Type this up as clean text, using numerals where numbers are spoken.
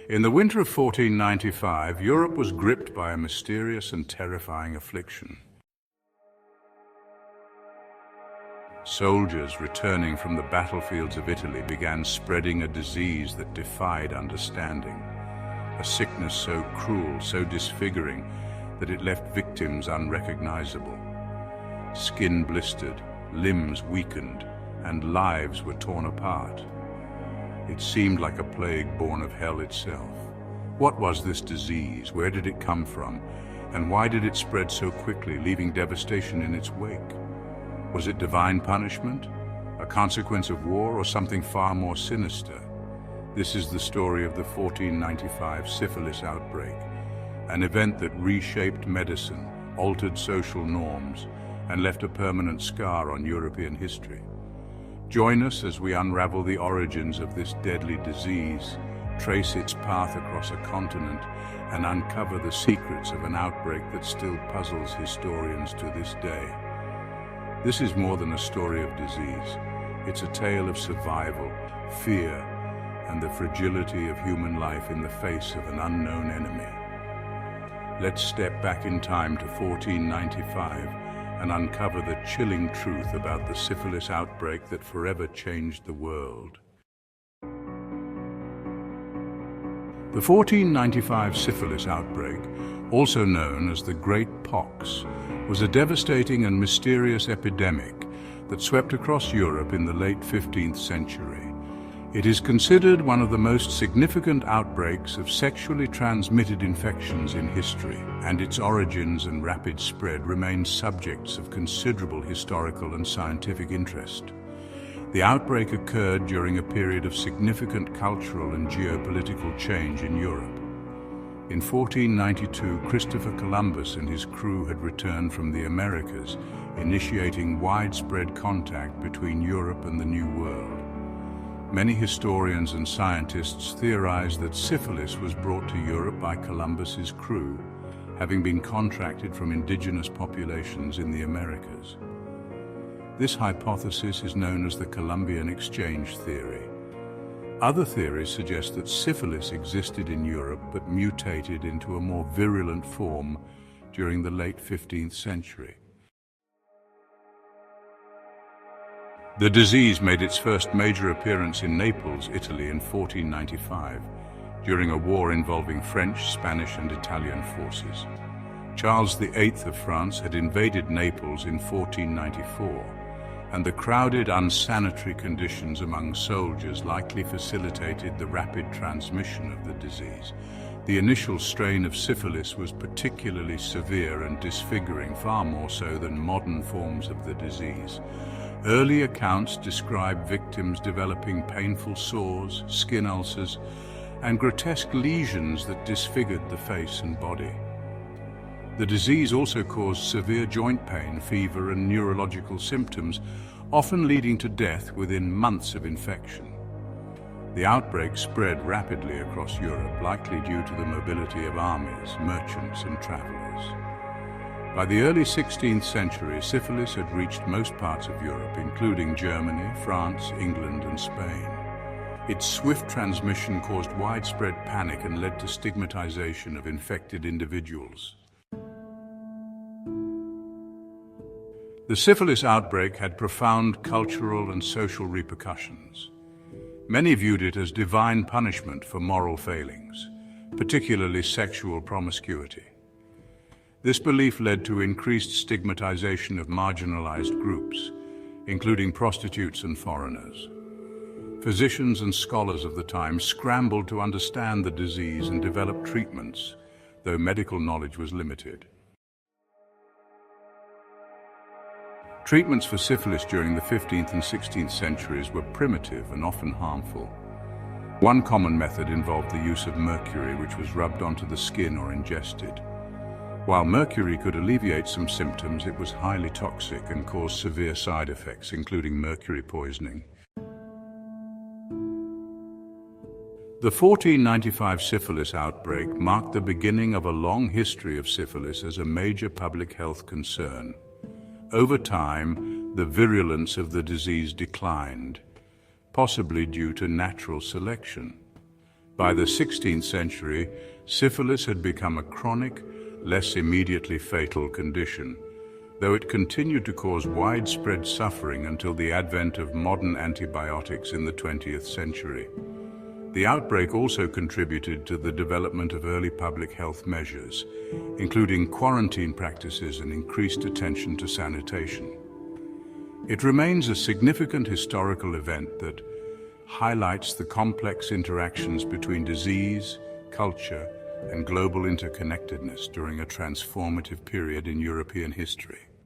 In the winter of 1495, Europe was gripped by a mysterious and terrifying affliction. Soldiers returning from the battlefields of Italy began spreading a disease that defied understanding. A sickness so cruel, so disfiguring, that it left victims unrecognizable. Skin blistered, limbs weakened, and lives were torn apart. It seemed like a plague born of hell itself. What was this disease? Where did it come from? And why did it spread so quickly, leaving devastation in its wake? Was it divine punishment, a consequence of war, or something far more sinister? This is the story of the 1495 syphilis outbreak, an event that reshaped medicine, altered social norms, and left a permanent scar on European history. Join us as we unravel the origins of this deadly disease, trace its path across a continent, and uncover the secrets of an outbreak that still puzzles historians to this day. This is more than a story of disease. It's a tale of survival, fear, and the fragility of human life in the face of an unknown enemy. Let's step back in time to 1495 and uncover the chilling truth about the syphilis outbreak that forever changed the world. The 1495 syphilis outbreak, also known as the Great Pox, was a devastating and mysterious epidemic that swept across Europe in the late 15th century. It is considered one of the most significant outbreaks of sexually transmitted infections in history, and its origins and rapid spread remain subjects of considerable historical and scientific interest. The outbreak occurred during a period of significant cultural and geopolitical change in Europe. In 1492, Christopher Columbus and his crew had returned from the Americas, initiating widespread contact between Europe and the New World. Many historians and scientists theorize that syphilis was brought to Europe by Columbus's crew, having been contracted from indigenous populations in the Americas. This hypothesis is known as the Columbian exchange theory. Other theories suggest that syphilis existed in Europe but mutated into a more virulent form during the late 15th century. The disease made its first major appearance in Naples, Italy in 1495, during a war involving French, Spanish, and Italian forces. Charles VIII of France had invaded Naples in 1494, and the crowded, unsanitary conditions among soldiers likely facilitated the rapid transmission of the disease. The initial strain of syphilis was particularly severe and disfiguring, far more so than modern forms of the disease. Early accounts describe victims developing painful sores, skin ulcers, and grotesque lesions that disfigured the face and body. The disease also caused severe joint pain, fever, and neurological symptoms, often leading to death within months of infection. The outbreak spread rapidly across Europe, likely due to the mobility of armies, merchants, and travelers. By the early 16th century, syphilis had reached most parts of Europe, including Germany, France, England, and Spain. Its swift transmission caused widespread panic and led to stigmatization of infected individuals. The syphilis outbreak had profound cultural and social repercussions. Many viewed it as divine punishment for moral failings, particularly sexual promiscuity. This belief led to increased stigmatization of marginalized groups, including prostitutes and foreigners. Physicians and scholars of the time scrambled to understand the disease and develop treatments, though medical knowledge was limited. Treatments for syphilis during the 15th and 16th centuries were primitive and often harmful. One common method involved the use of mercury, which was rubbed onto the skin or ingested. While mercury could alleviate some symptoms, it was highly toxic and caused severe side effects, including mercury poisoning. The 1495 syphilis outbreak marked the beginning of a long history of syphilis as a major public health concern. Over time, the virulence of the disease declined, possibly due to natural selection. By the 16th century, syphilis had become a chronic, less immediately fatal condition, though it continued to cause widespread suffering until the advent of modern antibiotics in the 20th century. The outbreak also contributed to the development of early public health measures, including quarantine practices and increased attention to sanitation. It remains a significant historical event that highlights the complex interactions between disease, culture, and global interconnectedness during a transformative period in European history.